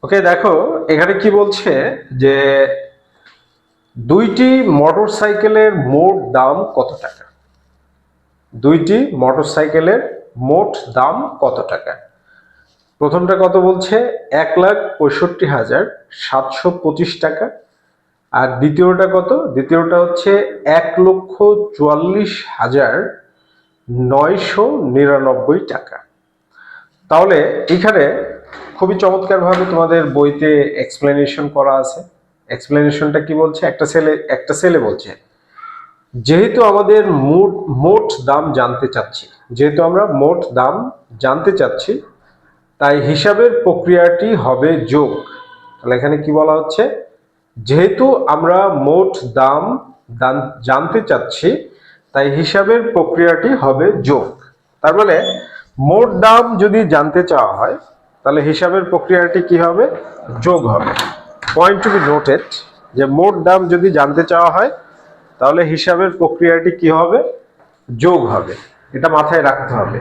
ওকে, দেখো এখানে কি বলছে যে দুইটি মোটরসাইকেলের মোট দাম কত টাকা। দুইটি মোটরসাইকেলের মোট দাম কত টাকা। প্রথমটা কত বলছে 1,65,725 টাকা। আর দ্বিতীয়টা কত, দ্বিতীয়টা হচ্ছে 1,44,999 টাকা। তাহলে এখানে খুবই চমৎকার ভাবে তোমাদের বইতে এক্সপ্লেনেশন করা আছে। এক্সপ্লেনেশনটা কি বলছে, একটা ছেলে বলছে যেহেতু আমাদের মোট দাম জানতে চাচ্ছি, যেহেতু আমরা মোট দাম জানতে চাচ্ছি, তাই হিসাবের প্রক্রিয়াটি হবে যোগ। তাহলে এখানে কি বলা হচ্ছে, যেহেতু আমরা মোট দাম জানতে চাচ্ছি, তাই হিসাবের প্রক্রিয়াটি হবে যোগ। তার মানে মোট দাম যদি জানতে চাওয়া হয় তাহলে হিসাবের প্রক্রিয়াটি কি হবে, যোগ হবে। পয়েন্ট টু বি নোটেড, যে মোট দাম যদি জানতে চাওয়া হয় তাহলে হিসাবের প্রক্রিয়াটি কি হবে, যোগ হবে। এটা মাথায় রাখতে হবে।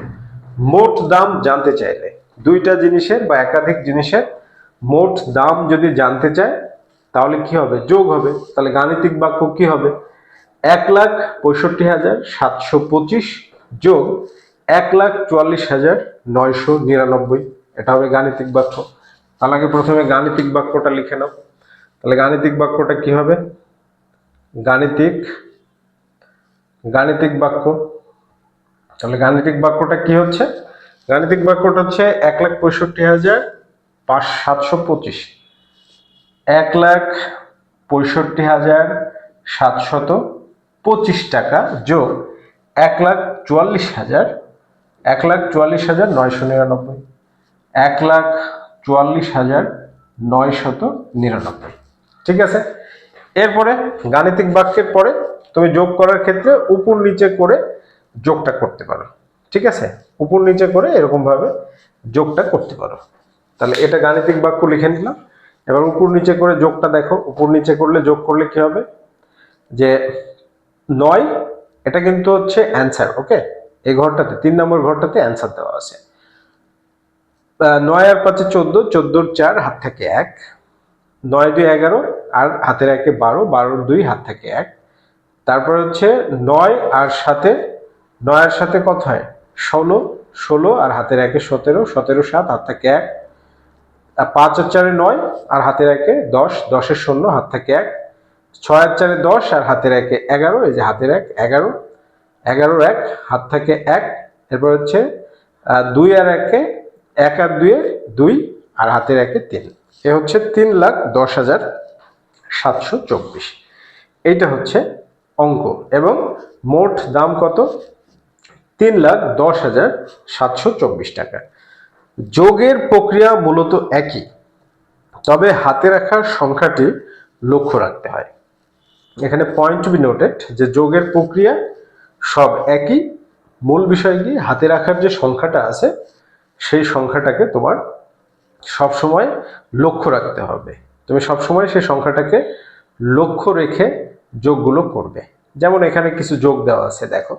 মোট দাম জানতে চাইলে দুইটা জিনিসের বা একাধিক জিনিসের মোট দাম যদি জানতে চায় তাহলে কি হবে, যোগ হবে। তাহলে গাণিতিক বাক্য কি হবে, 1,65,725 যোগ 1,44,999, এটা হবে গাণিতিক বাক্য। তাহলে আগে প্রথমে গাণিতিক বাক্যটা লিখে নাও। তাহলে গাণিতিক বাক্যটা কি হবে, গাণিতিক বাক্য। তাহলে গাণিতিক বাক্যটা কি হচ্ছে, গাণিতিক বাক্যটা হচ্ছে 1,65,725, 1,65,725 টাকা যোগ 1,44,999, 1,44,999। ঠিক আছে। এরপরে গাণিতিক বাক্যের পরে তুমি যোগ করার ক্ষেত্রে উপর নিচে করে যোগটা করতে পারো। ঠিক আছে, উপর নিচে করে এরকম ভাবে যোগটা করতে পারো। তাহলে এটা গাণিতিক বাক্য লিখে নিলাম। এবার উপর নিচে করে যোগটা দেখো, উপর নিচে করলে যোগ করলে কি হবে, যে 9, এটা কিন্তু হচ্ছে অ্যান্সার। ওকে, এই ঘরটাতে 3 নম্বর ঘরটাতে অ্যান্সার দেওয়া আছে। 9 আর 5 14, 14 4 হাত থেকে 1, 9 2 11 আর হাতের 1 12, 12 2 হাত থেকে 1। তারপর হচ্ছে 9 আর সাথে, 9 এর সাথে কত হয় 16, 16 আর হাতের 1 17, 17 7 হাত থেকে 1। 5 আর 4 9 আর হাতের 1 10, 10 এর 0 হাত থেকে 1। 6 আর 4 10 আর হাতের 1 11, এই যে হাতের 1 11, 11 1 হাত থেকে 1। এরপর হচ্ছে 2 আর 1 1 আর 2 2 আর হাতের 1 3। এ হচ্ছে 3,10,724। এইটা হচ্ছে অঙ্ক। এবং মোট দাম কত, 3,10,724 টাকা। যোগের প্রক্রিয়া মূলত একই, তবে হাতে রাখার সংখ্যাটি লক্ষ্য রাখতে হয়। এখানে পয়েন্ট টু বি নোটেড, যে যোগের প্রক্রিয়া সব একই, মূল বিষয় কি হাতে রাখার যে সংখ্যাটা আছে সেই সংখ্যাটাকে তোমার সবসময় লক্ষ্য রাখতে হবে। তুমি সবসময় সেই সংখ্যাটাকে লক্ষ্য রেখে যোগগুলো করবে। যেমন এখানে কিছু যোগ দেওয়া আছে, দেখো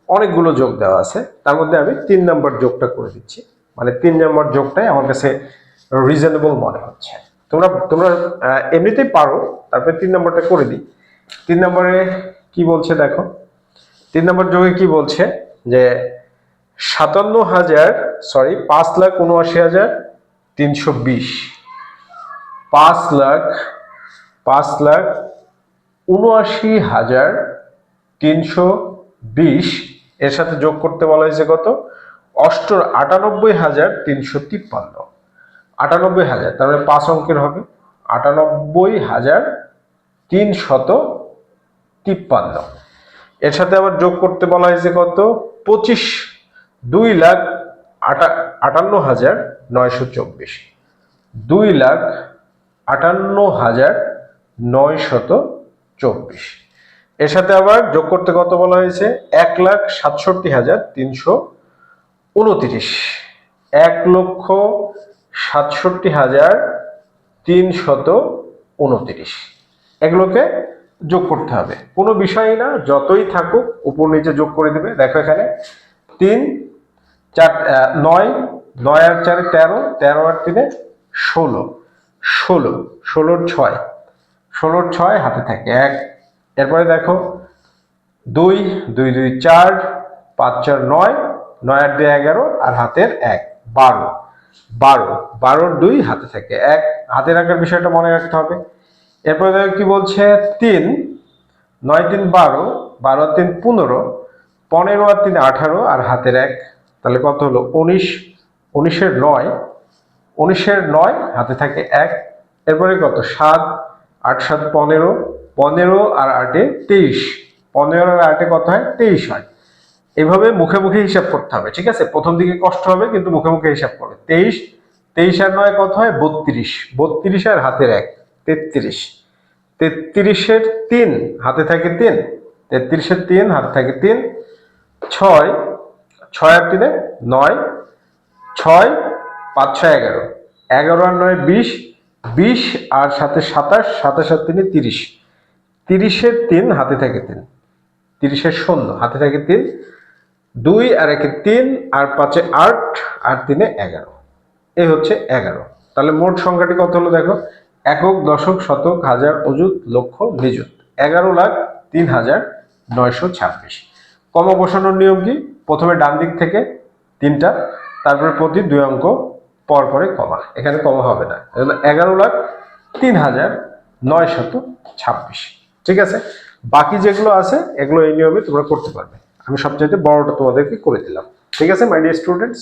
অনেকগুলো যোগ দেওয়া আছে, তার মধ্যে আমি 3 নম্বর যোগটা করে দিচ্ছি। মানে 3 নম্বর যোগটাই আমার কাছে রিজনেবল মনে হচ্ছে। তোমরা তোমরা এমনিতেই পারো, তারপরে 3 নম্বরটা করে দিই। 3 নম্বরে কি বলছে দেখো, 3 নম্বর যোগে কি বলছে, যে 5,79,320, 5,79,320 এর সাথে যোগ করতে বলা হয়েছে কত, 98,353, 98,000, তার মানে 5 অঙ্কের হবে 98,353। এর সাথে আবার যোগ করতে বলা হয়েছে কত, 2,58,924, 2,58,924। এর সাথে আবার যোগ করতে কত বলা হয়েছে, 1,67,329, 1,67,329। এগুলোকে যোগ করতে হবে, কোনো বিষয় না, যতই থাকুক উপর নিচে যোগ করে দিবে। দেখো এখানে 3 4 9, 9 আর 4 13, 13 আর 3 16, 16, 16 6, 16 6 হাতে থাকে 1। এরপরে দেখো 2, 2 2 4, 5 4 9, 9 8 2 11 আর হাতের 1, 12, 12, 12 2 হাতে থাকে 1, হাতে রাখার বিষয়টা মনে রাখতে হবে। এরপরে দেখো কি বলছে 3, 9 3 12, 12 3 15, 15 আর 3 18 আর হাতের 1, তাহলে কত হলো 19, 19 এর 9, 19 এর 9 হাতে থাকে 1। এরপরে কত 7, 8 7 15, 15 আর 8 এ 23, 15 আর 8 এ কত হয় 23 হয়। এভাবে মুখে মুখে হিসাব করতে হবে, ঠিক আছে? প্রথম দিকে কষ্ট হবে কিন্তু মুখে মুখে হিসাব করো। 23, 23 আর 9 কত হয় 32, 32 আর হাতের 1, 33, 33 এর 3 হাতে থাকে 3, 33 এর 3 হাতে থাকে 3, 6, 6 আর 3 9, 6 5 6 11, 11 আর 9 20, 20 আর সাথে 27, 27 আর 3 30, 30 এর 3 হাতে থাকে 3, 30 এর 0 হাতে থাকে 3, 2 আর 1 3 আর 5 8 আর 3 11, এই হচ্ছে 11। তাহলে মোট সংখ্যাটি কত হলো দেখো, একক দশক শতক হাজার অযুত লক্ষ নিযুত 11,03,926। কমা বসানোর নিয়ম কি, প্রথমে ডান দিক থেকে 3টা, তারপরে প্রতি 2 অঙ্ক পর পরে কমা, এখানে কমা হবে না, 11,03,926। ঠিক আছে, বাকি যেগুলো আছে এগুলো এই নিয়মে তোমরা করতে পারবে। আমি সবচাইতে বড়টা তোমাদেরকে করে দিলাম। ঠিক আছে মাই ডিয়ার স্টুডেন্টস।